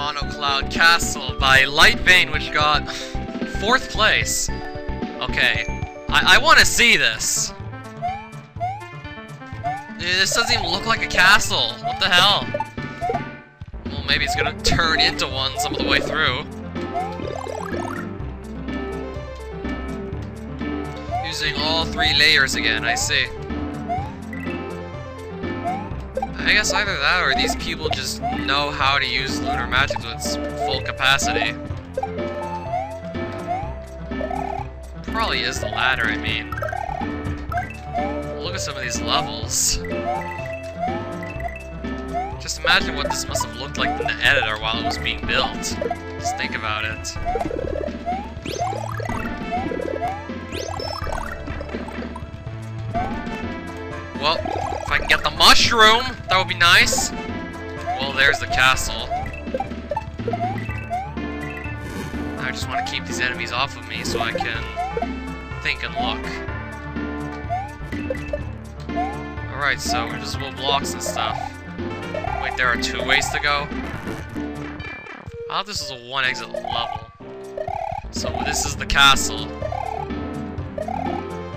Mono Cloud Castle by Lightbane, which got 4th place. Okay, I want to see this. This doesn't even look like a castle. What the hell? Well, maybe it's gonna turn into one some of the way through. Using all 3 layers again, I see. I guess either that or these people just know how to use lunar magic to its full capacity. Probably is the latter, I mean. Look at some of these levels. Just imagine what this must have looked like in the editor while it was being built. Just think about it. Well, if I can get the mushroom, that would be nice. Well, there's the castle. I just want to keep these enemies off of me so I can think and look. Alright, so invisible blocks and stuff. Wait, there are 2 ways to go? I thought this was a 1 exit level. So this is the castle.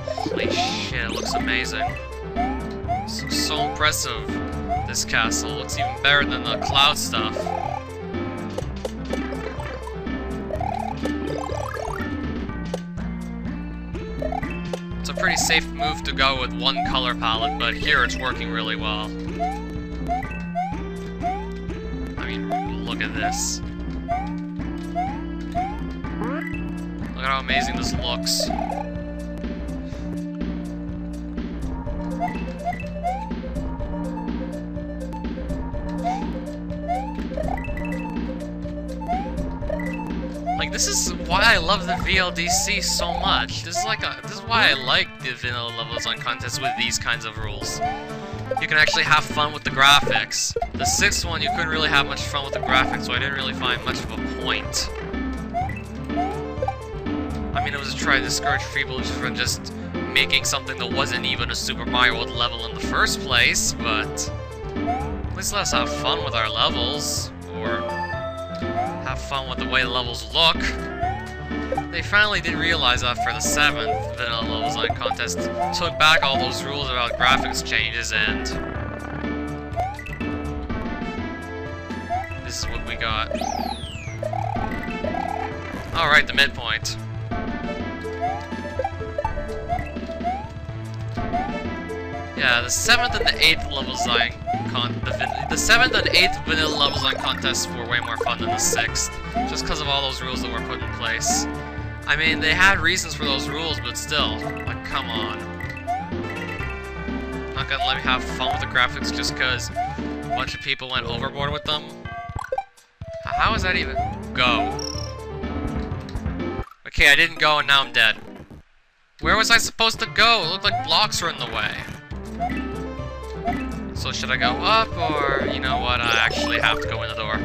Holy shit, it looks amazing. So impressive, this castle. Looks even better than the cloud stuff. It's a pretty safe move to go with 1 color palette, but here it's working really well. I mean, look at this. Look at how amazing this looks. Like, this is why I love the VLDC so much. This is why I like the vanilla level design contest with these kinds of rules. You can actually have fun with the graphics. The 6th one, you couldn't really have much fun with the graphics, so I didn't really find much of a point. I mean, it was to try to discourage people from just making something that wasn't even a Super Mario World level in the first place, but at least let us have fun with our levels, or have fun with the way the levels look. They finally did realize after the 7th vanilla level design contest took back all those rules about graphics changes, and this is what we got. Alright, the midpoint. Yeah, the 7th and the 8th level design the 7th and 8th vanilla level design contests were way more fun than the 6th, just because of all those rules that were put in place. I mean, they had reasons for those rules, but still, like, come on. Not gonna let me have fun with the graphics just because a bunch of people went overboard with them? How is that even? Go. Okay, I didn't go and now I'm dead. Where was I supposed to go? It looked like blocks were in the way. So should I go up, or, you know what, I actually have to go in the door.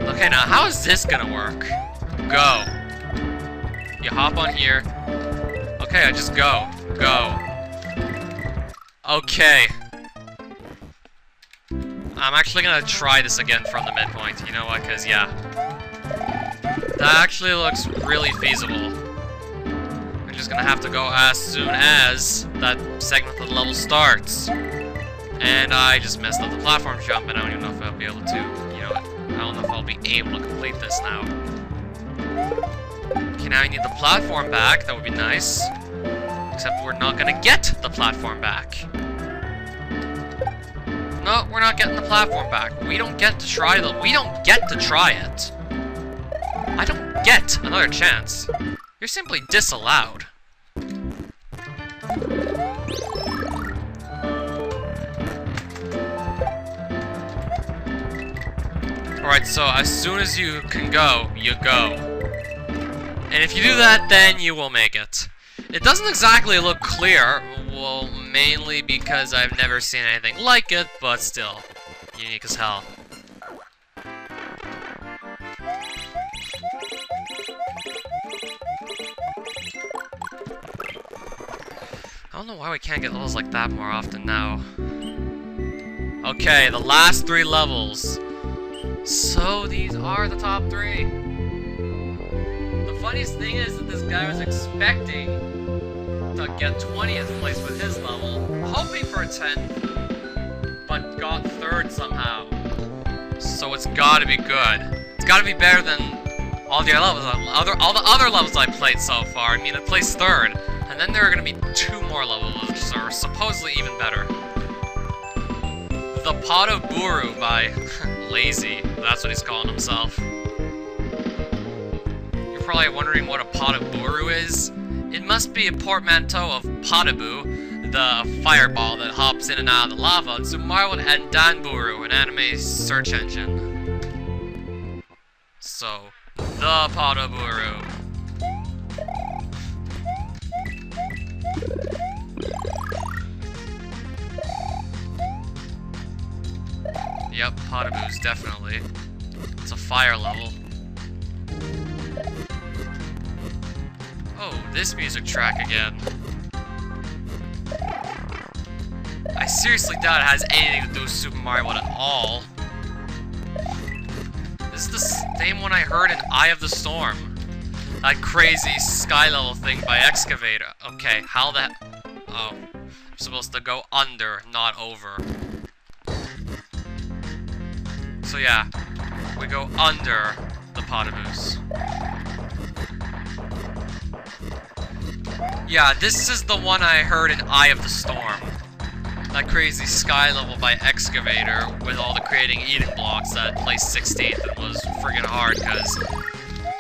Okay, now, how is this gonna work? Go. You hop on here. Okay, I just go. Go. Okay. I'm actually gonna try this again from the midpoint, you know what, because, yeah. That actually looks really feasible. I'm just gonna have to go as soon as that segment of the level starts. And I just messed up the platform jump, and I don't even know if I'll be able to, you know, I don't know if I'll be able to complete this now. Okay, now I need the platform back, that would be nice. Except we're not gonna get the platform back. No, we're not getting the platform back. We don't get to try we don't get to try it. I don't get another chance. You're simply disallowed. Alright, so as soon as you can go, you go. And if you do that, then you will make it. It doesn't exactly look clear, well, mainly because I've never seen anything like it, but still, unique as hell. I don't know why we can't get levels like that more often now. Okay, the last 3 levels. So these are the top 3. The funniest thing is that this guy was expecting to get 20th place with his level, hoping for a 10th, but got 3rd somehow. So it's gotta be good. It's gotta be better than all the other levels, all the other levels I played so far. I mean, I placed 3rd, and then there are gonna be 2 more levels, which are supposedly even better. The Pot of Buru by Lazy. That's what he's calling himself. You're probably wondering what a Pot of Buru is. It must be a portmanteau of Potaboo, the fireball that hops in and out of the lava, to Marlon and Danburu, an anime search engine. So, the Pot of Buru. Yep, Potaboo's definitely. It's a fire level. Oh, this music track again. I seriously doubt it has anything to do with Super Mario World at all. This is the same one I heard in Eye of the Storm. That crazy sky level thing by Excavator. Okay, how the... Oh, I'm supposed to go under, not over. So yeah, we go under the Potaboos. Yeah, this is the one I heard in Eye of the Storm. That crazy sky level by Excavator with all the creating eating blocks that placed 16th and was friggin' hard because,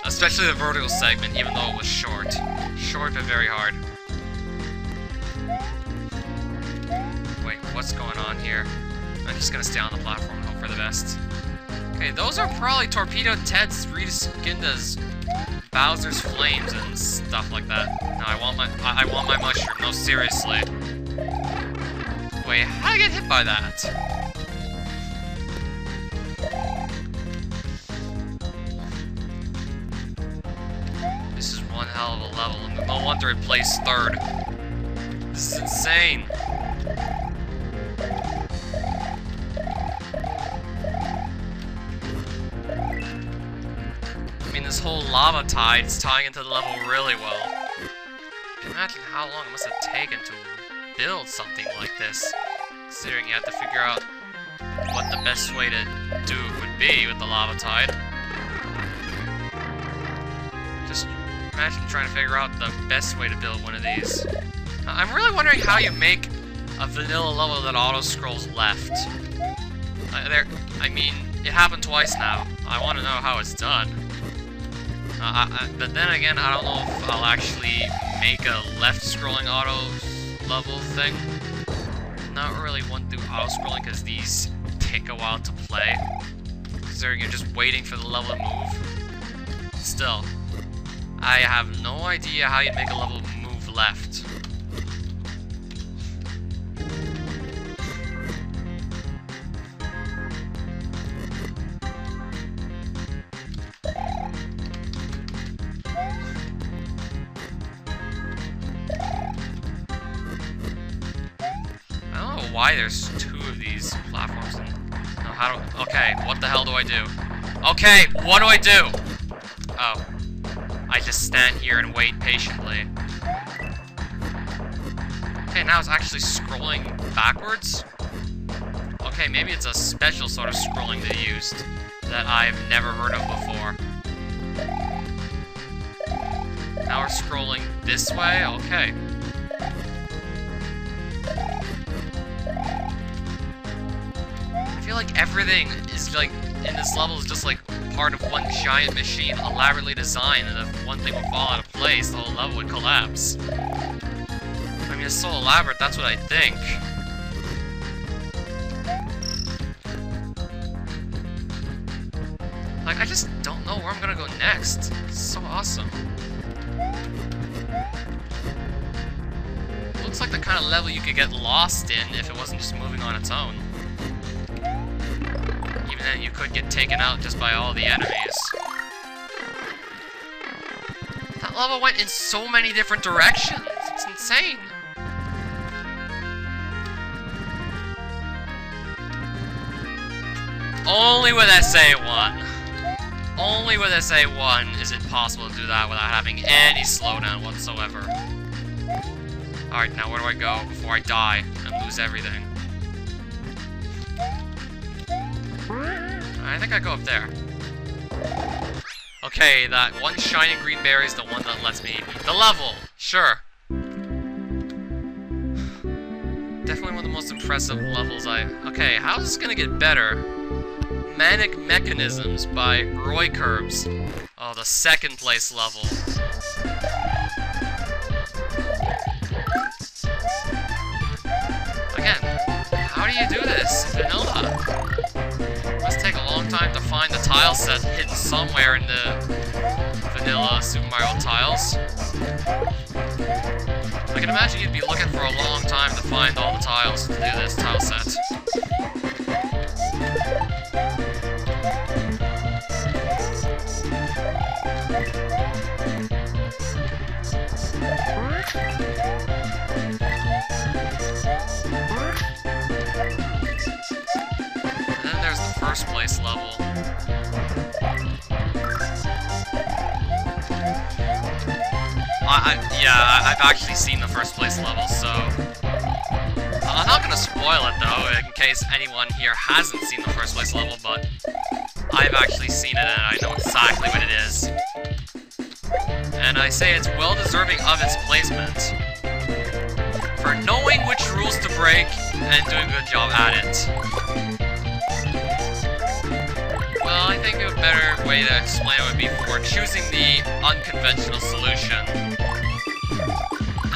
especially the vertical segment, even though it was short. Short but very hard. Wait, what's going on here? I'm just gonna stay on the platform and hope for the best. Okay, those are probably Torpedo Ted's reskinned as Bowser's Flames and stuff like that. No, I want my mushroom. No, seriously. Wait, how did I get hit by that? This is one hell of a level, and no wonder it placed 3rd. This is insane. I mean, this whole lava tide is tying into the level really well. Imagine how long it must have taken to build something like this, considering you have to figure out what the best way to do it would be with the lava tide. Just imagine trying to figure out the best way to build one of these. I'm really wondering how you make a vanilla level that auto-scrolls left. I mean, it happened twice now. I want to know how it's done. But then again, I don't know if I'll actually make a left-scrolling auto level thing. Not really want to do auto-scrolling because these take a while to play. Considering you're just waiting for the level to move. Still, I have no idea how you make a level move left. Why there's 2 of these platforms and okay, what the hell do I do? Okay, what do I do? Oh, I just stand here and wait patiently. Okay, now it's actually scrolling backwards. Okay, maybe it's a special sort of scrolling they used that I've never heard of before. Now we're scrolling this way, okay. I feel like everything is like in this level is just like part of one giant machine, elaborately designed, and if one thing would fall out of place, the whole level would collapse. I mean, it's so elaborate, that's what I think. Like, I just don't know where I'm gonna go next. It's so awesome. It looks like the kind of level you could get lost in if it wasn't just moving on its own. Even then, you could get taken out just by all the enemies. That level went in so many different directions. It's insane. only with SA1. Only with SA1 is it possible to do that without having any slowdown whatsoever. Alright, now where do I go before I die and lose everything? I think I go up there. Okay, that one shiny green berry is the one that lets me beat the level. Sure. Definitely one of the most impressive levels Okay, how is this gonna get better? Manic Mechanisms by Roy Curbs. Oh, the second place level. Again, how do you do this if you know that? It must take a long time to find the tile set hidden somewhere in the vanilla Super Mario tiles. I can imagine you'd be looking for a long time to find all the tiles to do this tile set. And then there's the first place level. I've actually seen the first place level, so I'm not gonna spoil it though, in case anyone here hasn't seen the first place level, but I've actually seen it and I know exactly what it is. And I say it's well deserving of its placement for knowing which rules to break and doing a good job at it. Well, I think a better way to explain it would be for choosing the unconventional solution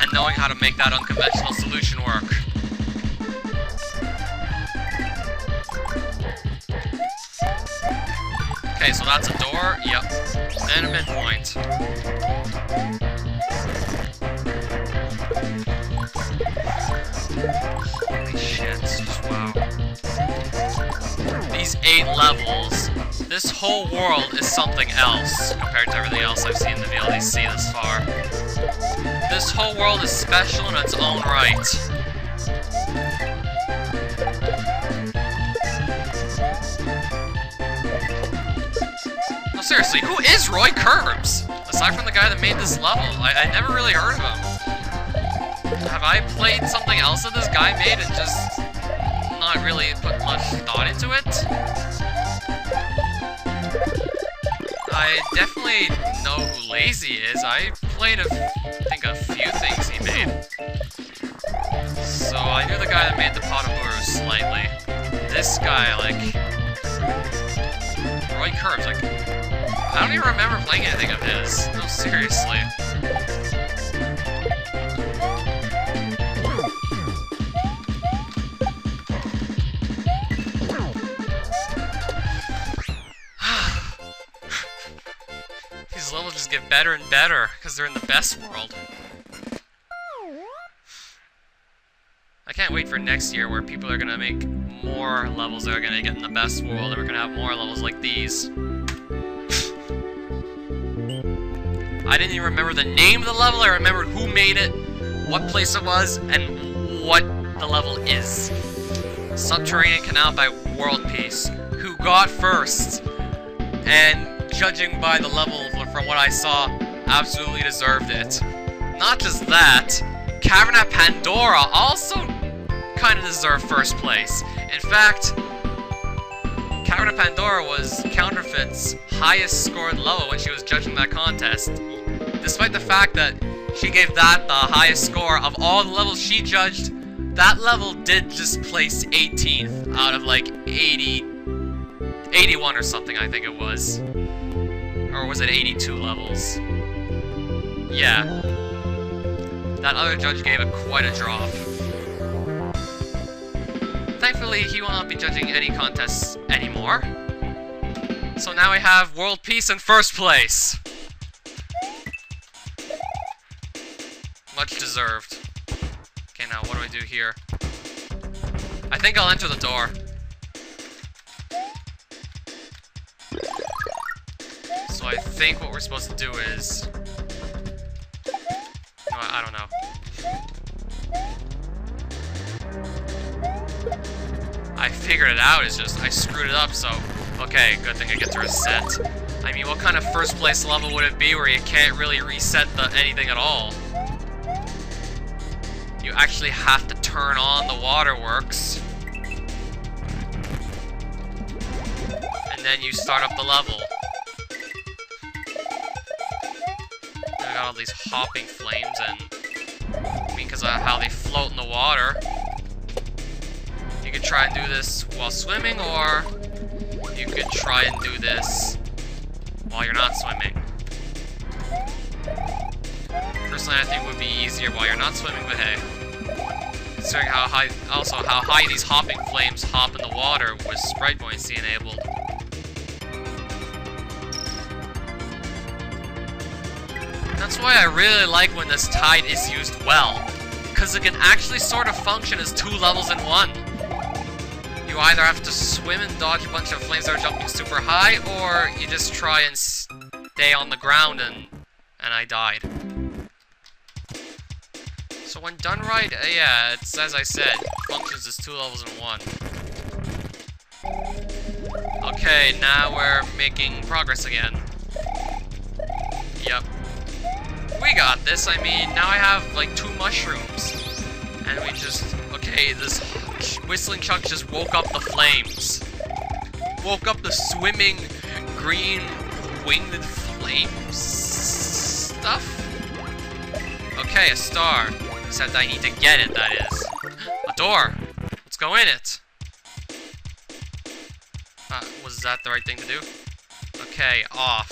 and knowing how to make that unconventional solution work. Okay, so that's a door, yep, and a midpoint. Holy shit, just wow. These 8 levels, this whole world is something else compared to everything else I've seen in the VLDC thus far. This whole world is special in its own right. No, seriously, who is Roy Curbs? Aside from the guy that made this level, I never really heard of him. Have I played something else that this guy made and just not really put much thought into it? I definitely know who Lazy is. I played I think a few things he made. So I knew the guy that made the Pot of Buru slightly. This guy, like... Roy Curbs, like... I don't even remember playing anything of his. No, seriously. These levels just get better and better, because they're in the best world. I can't wait for next year where people are gonna make more levels that are gonna get in the best world, and we're gonna have more levels like these. I didn't even remember the name of the level, I remembered who made it, what place it was, and what the level is. Subterranean Canal by World Peace, who got first, and judging by the level from what I saw, absolutely deserved it. Not just that, Cavern at Pandora also kind of deserved first place. In fact, Cavern at Pandora was Counterfeit's highest scored level when she was judging that contest. Despite the fact that she gave that the highest score of all the levels she judged, that level did just place 18th out of like 81 or something, I think it was. Or was it 82 levels? Yeah. That other judge gave it quite a drop. Thankfully, he will not be judging any contests anymore. So now we have World Peace in first place. Much deserved. Okay, now what do I do here? I think I'll enter the door. So I think what we're supposed to do is... No, I don't know. I figured it out, it's just I screwed it up, so... Okay, good thing I get to reset. I mean, what kind of first place level would it be where you can't really reset anything at all? You actually have to turn on the waterworks. And then you start up the level. And I got all these hopping flames, and... I mean, because of how they float in the water. You could try and do this while swimming, or you could try and do this while you're not swimming. Personally, I think it would be easier while you're not swimming, but hey. Considering how high these hopping flames hop in the water with sprite buoyancy enabled. That's why I really like when this tide is used well, because it can actually sort of function as 2 levels in one. You either have to swim and dodge a bunch of flames that are jumping super high, or you just try and stay on the ground, and I died. So when done right, yeah, it's as I said, functions as 2 levels in one. Okay, now we're making progress again. Yep. We got this. I mean, now I have like 2 mushrooms. And we just... Okay, this whistling chuck just woke up the flames. Woke up the swimming green winged flames stuff. Okay, a star. Except I need to get it, that is. A door. Let's go in it. Was that the right thing to do? Okay, off.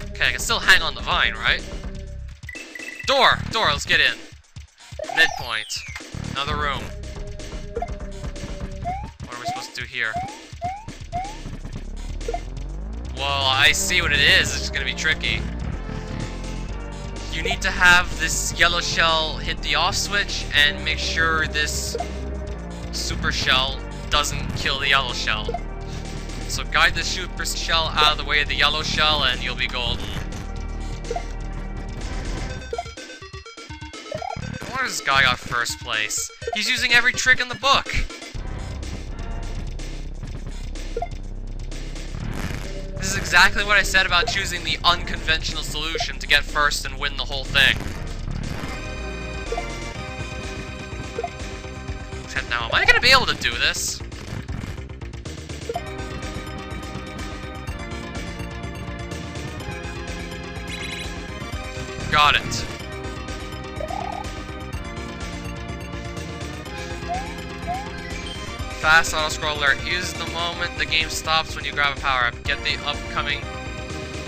Okay, I can still hang on the vine, right? Door! Door, let's get in. Midpoint. Another room. What are we supposed to do here? Well, I see what it is. It's gonna be tricky. You need to have this yellow shell hit the off switch and make sure this super shell doesn't kill the yellow shell. So guide the super shell out of the way of the yellow shell and you'll be golden. I wonder if this guy got first place. He's using every trick in the book. This is exactly what I said about choosing the unconventional solution to get first and win the whole thing. Except now, am I gonna be able to do this? Got it. Fast auto-scroll alert. Use the moment the game stops when you grab a power-up. Get the upcoming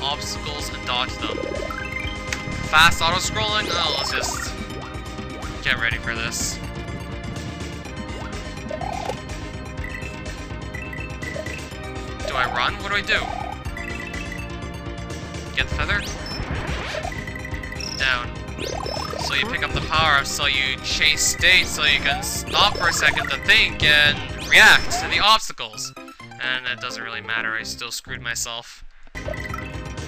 obstacles and dodge them. Fast auto-scrolling? Oh, let's just get ready for this. Do I run? What do I do? Get the feather? Down. So you pick up the power-up, so you chase state, so you can stop for a second to think and react to the obstacles. And it doesn't really matter, I still screwed myself. What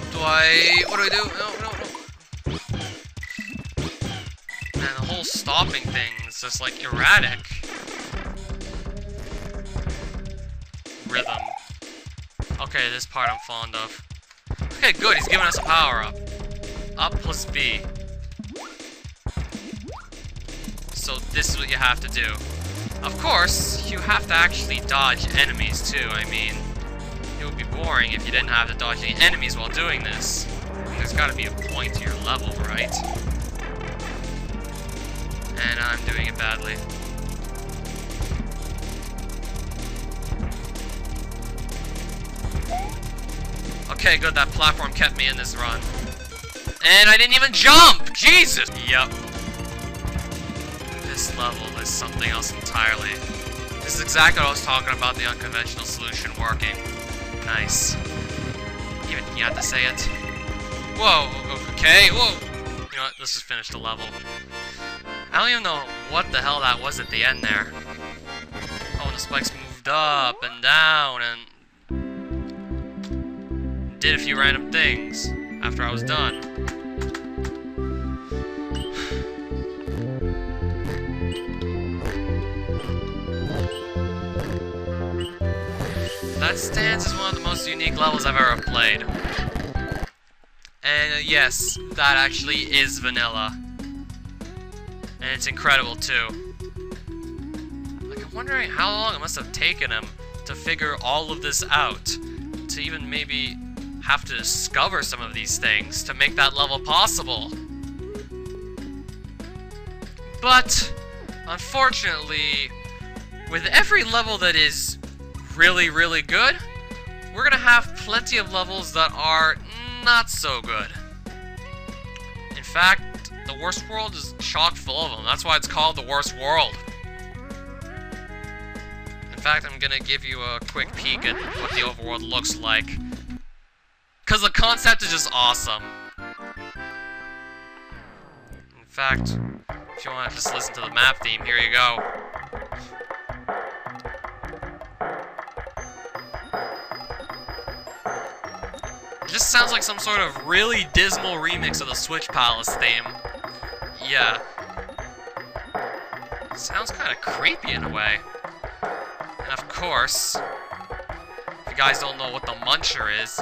do I do? No. Man, the whole stopping thing is just like erratic. Rhythm. Okay, this part I'm fond of. Okay, good, he's giving us a power-up. Up plus B. So this is what you have to do. Of course, you have to actually dodge enemies too. I mean, it would be boring if you didn't have to dodge any enemies while doing this. There's gotta be a point to your level, right? And I'm doing it badly. Okay, good, that platform kept me in this run. And I didn't even jump! Jesus! Yep. This level is something else entirely. This is exactly what I was talking about, the unconventional solution working. Nice. Even you have to say it. Whoa, okay, whoa! You know what, let's just finish the level. I don't even know what the hell that was at the end there. Oh, and the spikes moved up and down and did a few random things after I was done. that stands as one of the most unique levels I've ever played. And yes, that actually is vanilla. And it's incredible too. Like, I'm wondering how long it must have taken him to figure all of this out. To even maybe have to discover some of these things to make that level possible. But, unfortunately, with every level that is really, really good, we're gonna have plenty of levels that are not so good. In fact, the worst world is chock full of them. That's why it's called the worst world. In fact, I'm gonna give you a quick peek at what the overworld looks like. Because the concept is just awesome. In fact, if you want to just listen to the map theme, here you go. It just sounds like some sort of really dismal remix of the Switch Palace theme. Yeah. It sounds kind of creepy in a way. And of course, if you guys don't know what the Muncher is,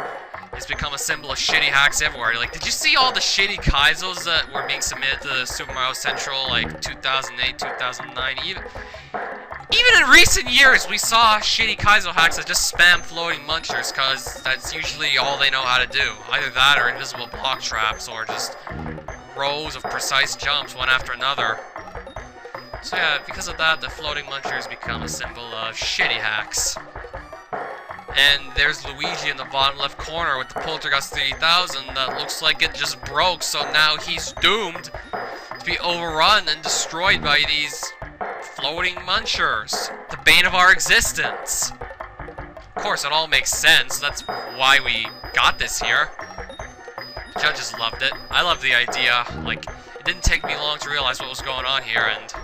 it's become a symbol of shitty hacks everywhere. Like, did you see all the shitty Kaizos that were being submitted to Super Mario Central, like, 2008, 2009? Even in recent years, we saw shitty Kaizo hacks that just spam floating munchers, because that's usually all they know how to do. Either that or invisible block traps, or just rows of precise jumps, one after another. So yeah, because of that, the floating munchers become a symbol of shitty hacks. And there's Luigi in the bottom left corner with the Poltergust 3000 that looks like it just broke, so now he's doomed to be overrun and destroyed by these floating munchers. The bane of our existence. Of course, it all makes sense. That's why we got this here. The judges loved it. I loved the idea. Like, it didn't take me long to realize what was going on here, and